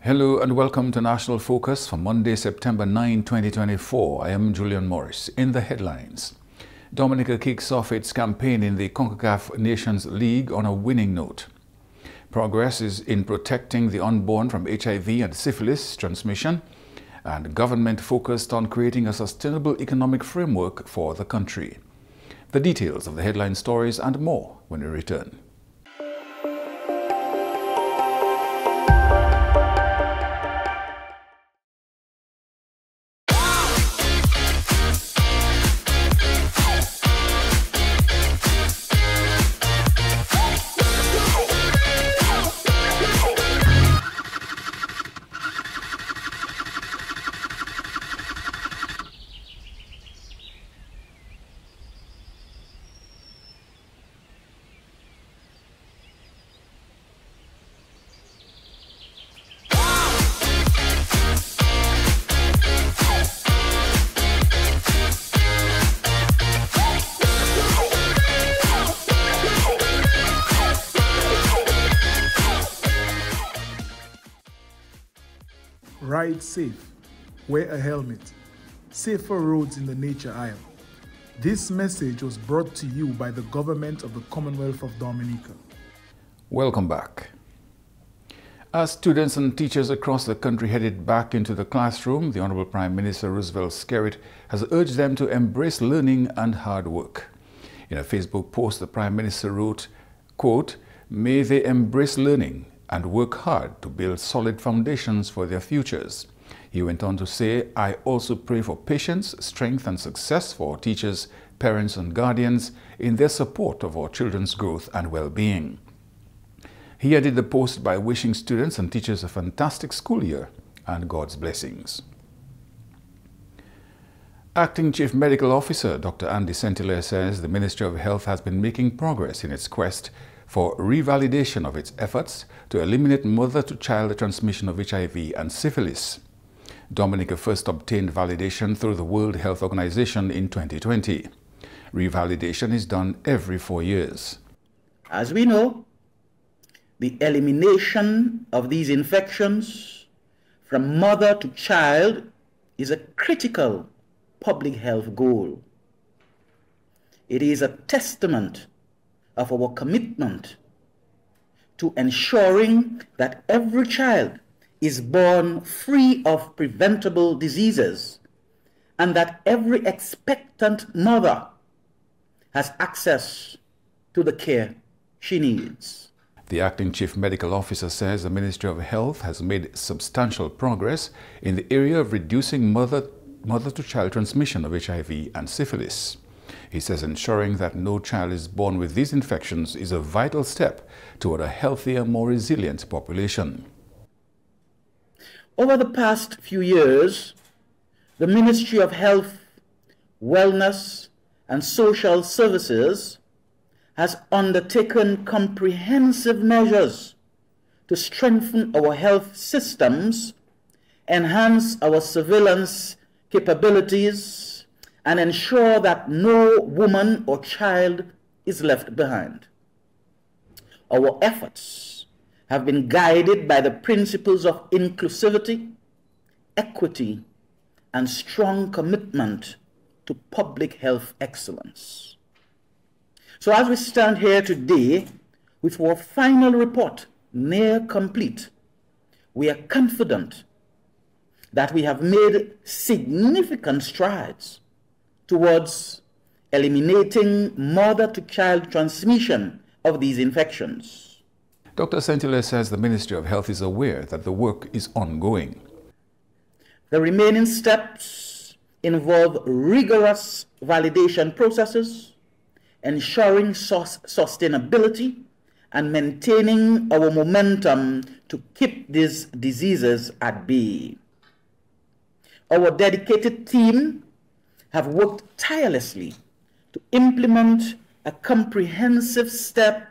Hello and welcome to National Focus for Monday, September 9, 2024. I am Julian Morris. In the headlines, Dominica kicks off its campaign in the CONCACAF Nations League on a winning note. Progress is in protecting the unborn from HIV and syphilis transmission, and government focused on creating a sustainable economic framework for the country. The details of the headline stories and more when we return. Ride safe, wear a helmet, safer roads in the nature aisle. This message was brought to you by the government of the Commonwealth of Dominica. Welcome back. As students and teachers across the country headed back into the classroom, the Honorable Prime Minister Roosevelt Skerrit has urged them to embrace learning and hard work. In a Facebook post, the Prime Minister wrote, quote, "May they embrace learning and work hard to build solid foundations for their futures." He went on to say, "I also pray for patience, strength and success for teachers, parents and guardians in their support of our children's growth and well-being." He ended the post by wishing students and teachers a fantastic school year and God's blessings. Acting Chief Medical Officer Dr. Andy Saint-Hilaire says the Ministry of Health has been making progress in its quest for revalidation of its efforts to eliminate mother-to-child transmission of HIV and syphilis. Dominica first obtained validation through the World Health Organization in 2020. Revalidation is done every 4 years. As we know, the elimination of these infections from mother to child is a critical public health goal. It is a testament of our commitment to ensuring that every child is born free of preventable diseases and that every expectant mother has access to the care she needs. The Acting Chief Medical Officer says the Ministry of Health has made substantial progress in the area of reducing mother-to-child transmission of HIV and syphilis. He says ensuring that no child is born with these infections is a vital step toward a healthier, more resilient population. Over the past few years, the Ministry of Health, Wellness and Social Services has undertaken comprehensive measures to strengthen our health systems, enhance our surveillance capabilities, and ensure that no woman or child is left behind. Our efforts have been guided by the principles of inclusivity, equity, and strong commitment to public health excellence. So as we stand here today with our final report near complete, we are confident that we have made significant strides towards eliminating mother-to-child transmission of these infections. Dr. Saint-Hilaire says the Ministry of Health is aware that the work is ongoing. The remaining steps involve rigorous validation processes, ensuring sustainability, and maintaining our momentum to keep these diseases at bay. Our dedicated team have worked tirelessly to implement a comprehensive set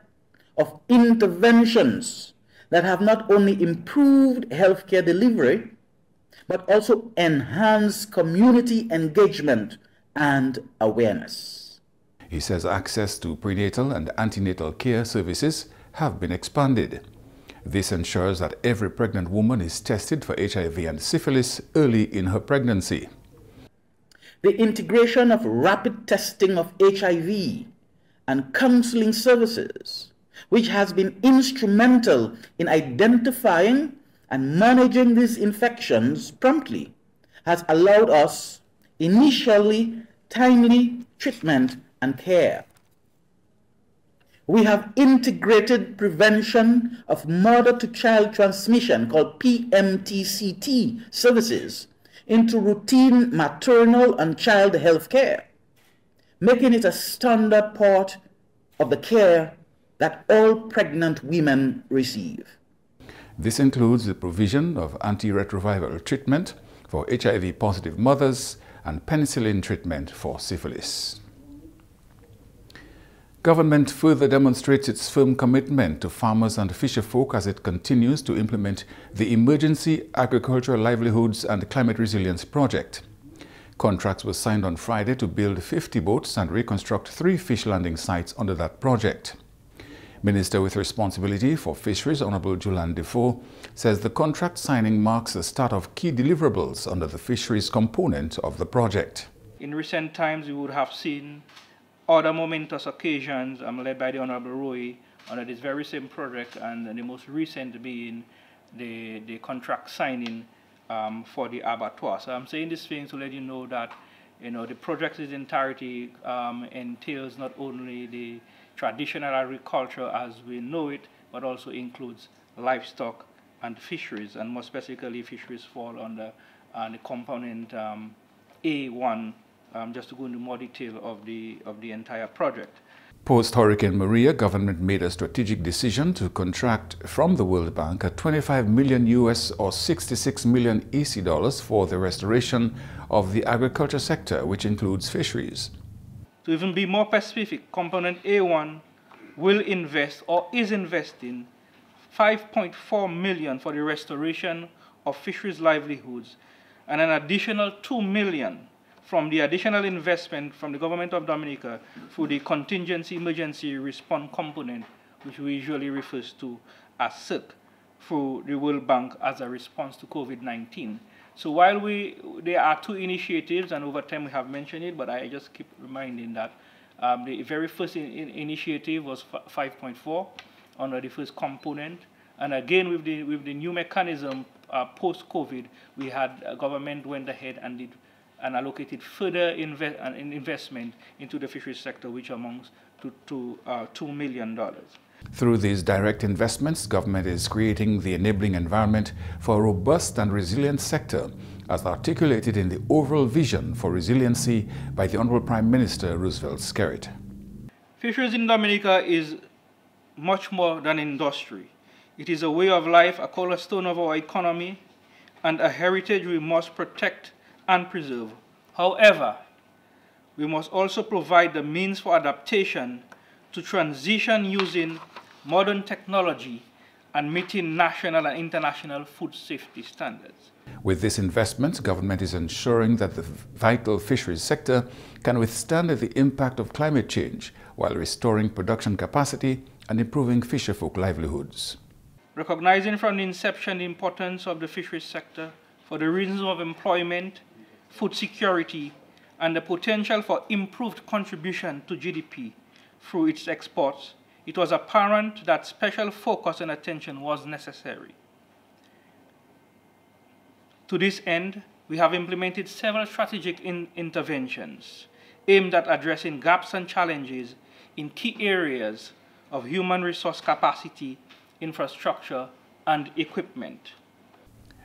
of interventions that have not only improved healthcare delivery, but also enhanced community engagement and awareness. He says access to prenatal and antenatal care services have been expanded. This ensures that every pregnant woman is tested for HIV and syphilis early in her pregnancy. The integration of rapid testing of HIV and counseling services, which has been instrumental in identifying and managing these infections promptly, has allowed us initially timely treatment and care. We have integrated prevention of mother-to-child transmission, called PMTCT services, into routine maternal and child health care, making it a standard part of the care that all pregnant women receive. This includes the provision of antiretroviral treatment for HIV-positive mothers and penicillin treatment for syphilis. Government further demonstrates its firm commitment to farmers and fisherfolk as it continues to implement the Emergency Agricultural Livelihoods and Climate Resilience Project. Contracts were signed on Friday to build 50 boats and reconstruct 3 fish landing sites under that project. Minister with responsibility for fisheries, Honorable Julan Defoe, says the contract signing marks the start of key deliverables under the fisheries component of the project. In recent times, we would have seen other momentous occasions led by the Honorable Roy under this very same project, and the most recent being the contract signing for the abattoir. So I'm saying this thing to let you know that the project's entirety entails not only the traditional agriculture as we know it, but also includes livestock and fisheries, and more specifically fisheries fall under the component A1, just to go into more detail of the entire project. Post-Hurricane Maria, government made a strategic decision to contract from the World Bank at $25 million US or 66 million EC dollars for the restoration of the agriculture sector, which includes fisheries. To even be more specific, component A1 will invest or is investing $5.4 million for the restoration of fisheries livelihoods, and an additional $2 million from the additional investment from the government of Dominica through the contingency emergency response component, which we usually refer to as CERC, through the World Bank as a response to COVID-19. So while there are 2 initiatives, and over time we have mentioned it, but I just keep reminding that the very first initiative was 5.4 under the first component, and again with the new mechanism post-COVID, we had government went ahead and did and allocated further investment into the fisheries sector, which amounts to $2 million. Through these direct investments, government is creating the enabling environment for a robust and resilient sector, as articulated in the overall vision for resiliency by the Honorable Prime Minister Roosevelt Skerrit. Fisheries in Dominica is much more than industry. It is a way of life, a cornerstone of our economy, and a heritage we must protect and preserve. However, we must also provide the means for adaptation to transition using modern technology and meeting national and international food safety standards. With this investment, government is ensuring that the vital fisheries sector can withstand the impact of climate change while restoring production capacity and improving fisherfolk livelihoods. Recognizing from the inception the importance of the fisheries sector for the reasons of employment, food security, and the potential for improved contribution to GDP through its exports, it was apparent that special focus and attention was necessary. To this end, we have implemented several strategic interventions aimed at addressing gaps and challenges in key areas of human resource capacity, infrastructure, and equipment.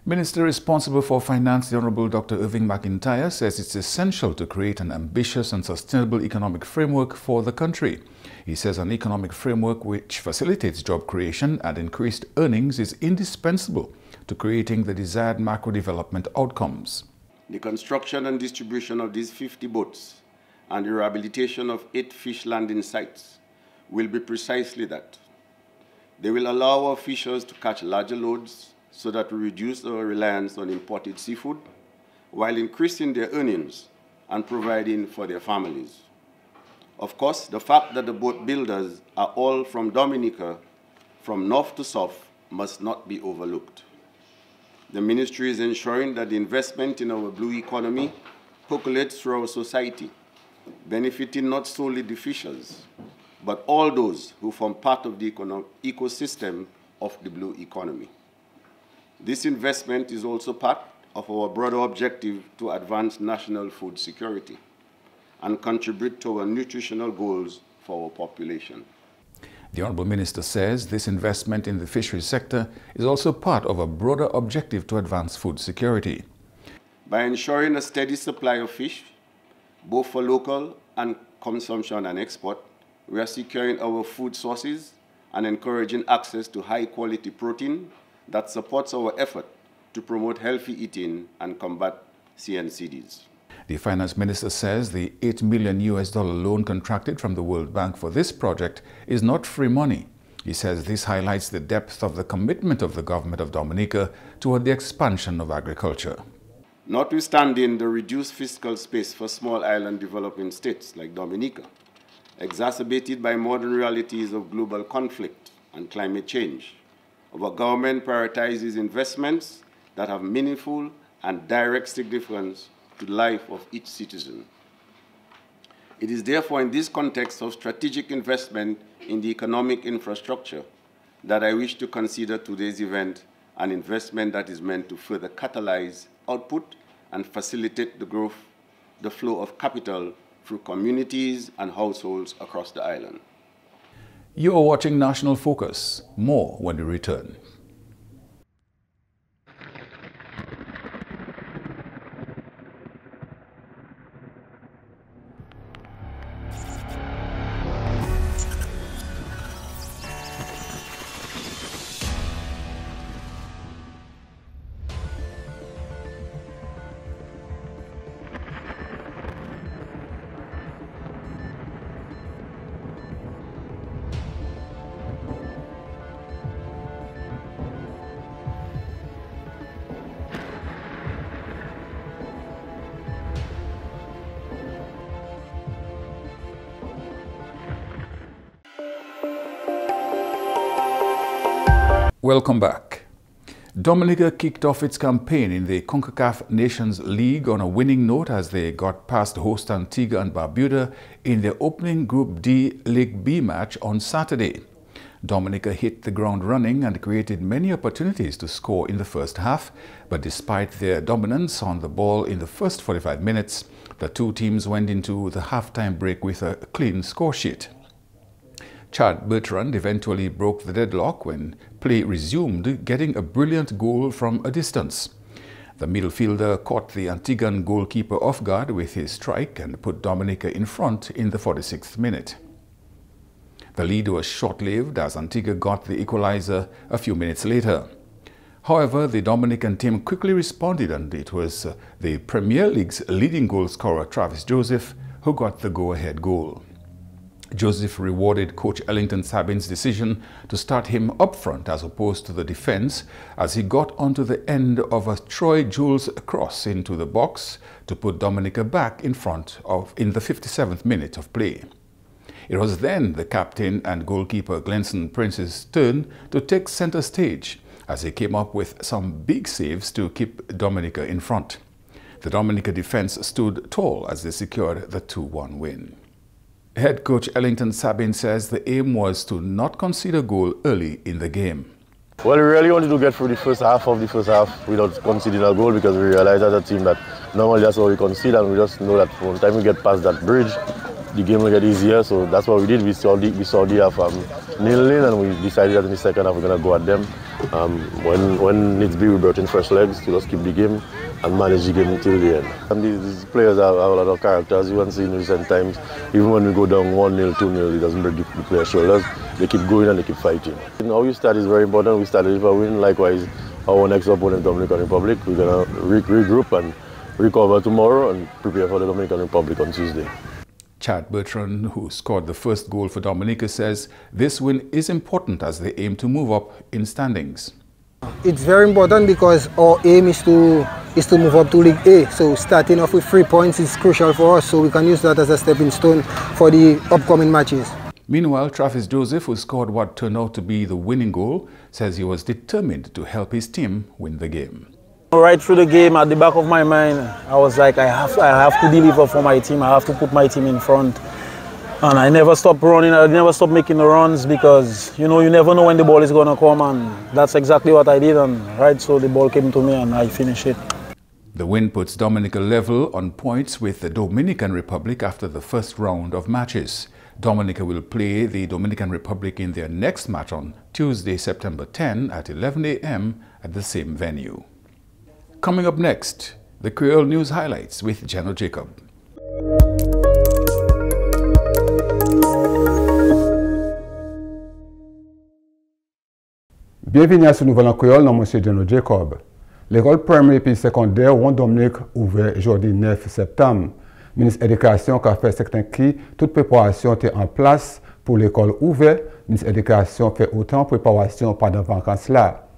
Minister responsible for finance, the Honorable Dr. Irving McIntyre, says it's essential to create an ambitious and sustainable economic framework for the country. He says an economic framework which facilitates job creation and increased earnings is indispensable to creating the desired macro-development outcomes. The construction and distribution of these 50 boats and the rehabilitation of 8 fish landing sites will be precisely that. They will allow our fishers to catch larger loads so that we reduce our reliance on imported seafood while increasing their earnings and providing for their families. Of course, the fact that the boat builders are all from Dominica, from north to south, must not be overlooked. The ministry is ensuring that the investment in our blue economy percolates through our society, benefiting not solely the fishers, but all those who form part of the ecosystem of the blue economy. This investment is also part of our broader objective to advance national food security and contribute to our nutritional goals for our population. The Honourable Minister says this investment in the fisheries sector is also part of a broader objective to advance food security. By ensuring a steady supply of fish, both for local and consumption and export, we are securing our food sources and encouraging access to high-quality protein that supports our effort to promote healthy eating and combat CNCDs. The Finance Minister says the $8 million loan contracted from the World Bank for this project is not free money. He says this highlights the depth of the commitment of the government of Dominica toward the expansion of agriculture. Notwithstanding the reduced fiscal space for small island developing states like Dominica, exacerbated by modern realities of global conflict and climate change, our government prioritizes investments that have meaningful and direct significance to the life of each citizen. It is therefore in this context of strategic investment in the economic infrastructure that I wish to consider today's event an investment that is meant to further catalyze output and facilitate the flow of capital through communities and households across the island. You are watching National Focus. More when we return. Welcome back. Dominica kicked off its campaign in the CONCACAF Nations League on a winning note as they got past host Antigua and Barbuda in their opening Group D League B match on Saturday. Dominica hit the ground running and created many opportunities to score in the first half, but despite their dominance on the ball in the first 45 minutes, the two teams went into the halftime break with a clean score sheet. Chad Bertrand eventually broke the deadlock when play resumed, getting a brilliant goal from a distance. The midfielder caught the Antiguan goalkeeper off guard with his strike and put Dominica in front in the 46th minute. The lead was short-lived as Antigua got the equalizer a few minutes later. However, the Dominican team quickly responded, and it was the Premier League's leading goal scorer Travis Joseph who got the go-ahead goal. Joseph rewarded coach Ellington Sabin's decision to start him up front as opposed to the defense as he got onto the end of a Troy Jules cross into the box to put Dominica back in front in the 57th minute of play. It was then the captain and goalkeeper Glenson Prince's turn to take center stage as he came up with some big saves to keep Dominica in front. The Dominica defense stood tall as they secured the 2-1 win. Head coach Ellington Sabin says the aim was to not concede a goal early in the game. Well, we really wanted to get through the first half without conceding a goal, because we realized as a team that normally that's how we concede, and we just know that from the time we get past that bridge, the game will get easier. So that's what we did. We saw the half 0-0, and we decided that in the second half we're going to go at them. When needs be, we brought in fresh legs to just keep the game and manage the game until the end. And these players have a lot of character, as you can see in recent times. Even when we go down 1-0, 2-0, it doesn't break the players' shoulders. They keep going and they keep fighting. How you start is very important. We started with a win. Likewise, our next opponent, Dominican Republic, we're going to regroup and recover tomorrow and prepare for the Dominican Republic on Tuesday. Chad Bertrand, who scored the first goal for Dominica, says this win is important as they aim to move up in standings. It's very important because our aim is to move up to League A. So starting off with 3 points is crucial for us, so we can use that as a stepping stone for the upcoming matches. Meanwhile, Travis Joseph, who scored what turned out to be the winning goal, says he was determined to help his team win the game. Right through the game, at the back of my mind, I was like, I have to deliver for my team. I have to put my team in front. And I never stopped running. I never stopped making the runs because, you know, you never know when the ball is going to come. And that's exactly what I did. And right, so the ball came to me and I finished it. The win puts Dominica level on points with the Dominican Republic after the first round of matches. Dominica will play the Dominican Republic in their next match on Tuesday, September 10 at 11 a.m. at the same venue. Coming up next, the Creole News Highlights with Jeno Jacob. Bienvenue à ce nouvel en créole, nom monsieur Jeno Jacob. L'école primaire et secondaire Won Dominique ouvert jeudi 9 septembre. Le ministre de l'Éducation a fait certain qui toute préparation était en place pour l'école ouverte. Le ministre de l'Éducation fait autant de préparation pendant les vacances là.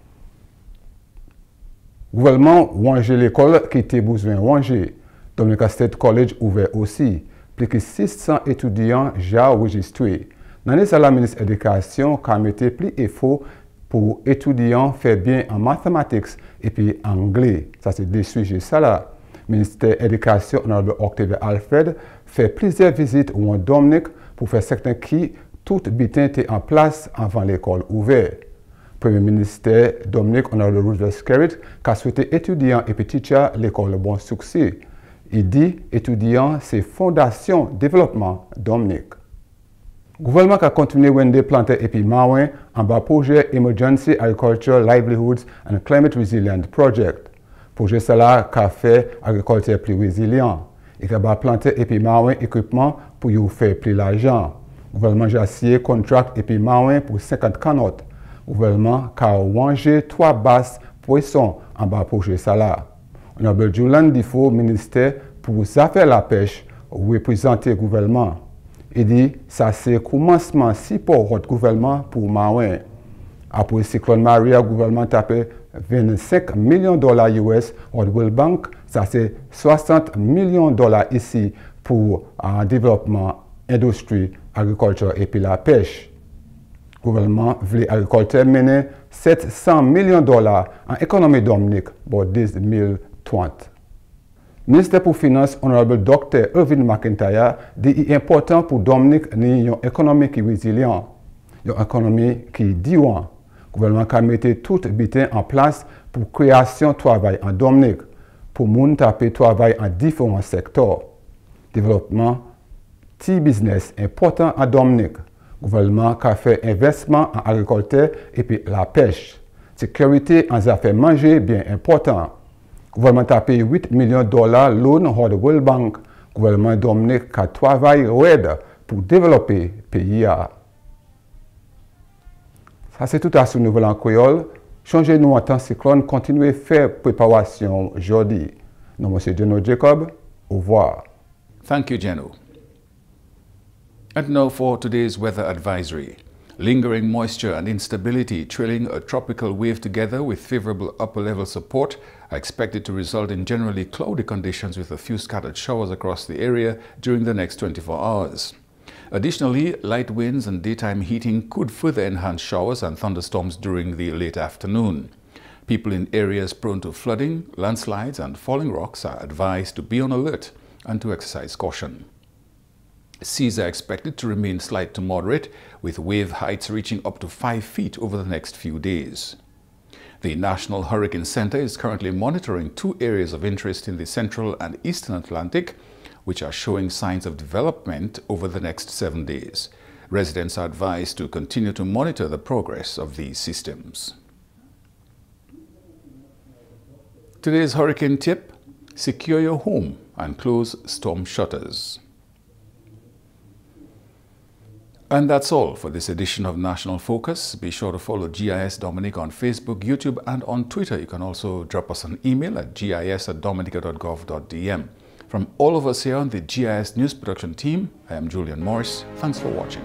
Le gouvernement a l'école qui était besoin de Dominica State College ouvert aussi. Plus de 600 étudiants déjà enregistrés. Dans les salles, le ministre de l'Éducation a mis plus d'efforts pour étudiants faire bien en mathématiques et puis en anglais. Ça, c'est des sujets ça là. Le ministère de l'Éducation, honorable Octave Alfred, fait plusieurs visites au Dominique pour faire certain qui tout bitin était en place avant l'école ouverte. Premier ministre Dominique, honorable Roosevelt Skerritt, a souhaité étudiants et teachers l'école bon succès. Il dit étudiants, c'est fondation développement Dominique. Le gouvernement a continué à planter et puis maouin en bas projet Emergency Agriculture Livelihoods and Climate Resilient Project. Projet cela a fait agriculture plus résilient. Il a planté et puis maouin équipement pour y faire plus l'argent. Le gouvernement a signé contrat et puis maouin pour 50 canottes. Le gouvernement a rangé 3 basses poissons en bas projet cela. Honorable Julian Difo, ministère pour les affaires de la pêche, représenter le gouvernement. Il dit ça c'est le commencement si pour votre gouvernement pour Maouin. Après le cyclone Maria, le gouvernement a tapé 25 millions de dollars US au World Bank. Ça c'est 60 millions de dollars ici pour un développement industrie, agriculture et puis la pêche. Le gouvernement veut l'agriculture mener 700 millions de dollars en économie dominique pour 2030. Le ministre pour Finances, honorable Dr. Irvin McIntyre, dit qu'il est important pour Dominique d'avoir une économie qui est résiliente, une économie qui est diwan. Le gouvernement a mis tout bitin en place pour création de travail en Dominique, pour moun taper travail en différents secteurs. Développement, petit business important en Dominique. Le gouvernement a fait investissement en agriculture et puis la pêche. Sécurité en affaires manger bien important. Le gouvernement a payé 8 millions de dollars loan au World Bank. Le gouvernement Dominique a travaillé pour développer le pays. Ça c'est tout à ce nouvel en créole. Changez-nous en temps cyclone, continuez à faire préparation aujourd'hui. Non, monsieur Jeno Jacob, au revoir. Thank you, Jeno. And now for today's weather advisory. Lingering moisture and instability trailing a tropical wave together with favorable upper-level support are expected to result in generally cloudy conditions with a few scattered showers across the area during the next 24 hours. Additionally, light winds and daytime heating could further enhance showers and thunderstorms during the late afternoon. People in areas prone to flooding, landslides and falling rocks are advised to be on alert and to exercise caution. Seas are expected to remain slight to moderate, with wave heights reaching up to 5 feet over the next few days. The National Hurricane Center is currently monitoring 2 areas of interest in the central and eastern Atlantic, which are showing signs of development over the next 7 days. Residents are advised to continue to monitor the progress of these systems. Today's hurricane tip: secure your home and close storm shutters. And that's all for this edition of National Focus. Be sure to follow GIS Dominica on Facebook, YouTube, and on Twitter. You can also drop us an email at gis@dominica.gov.dm. From all of us here on the GIS News Production team, I am Julian Morris. Thanks for watching.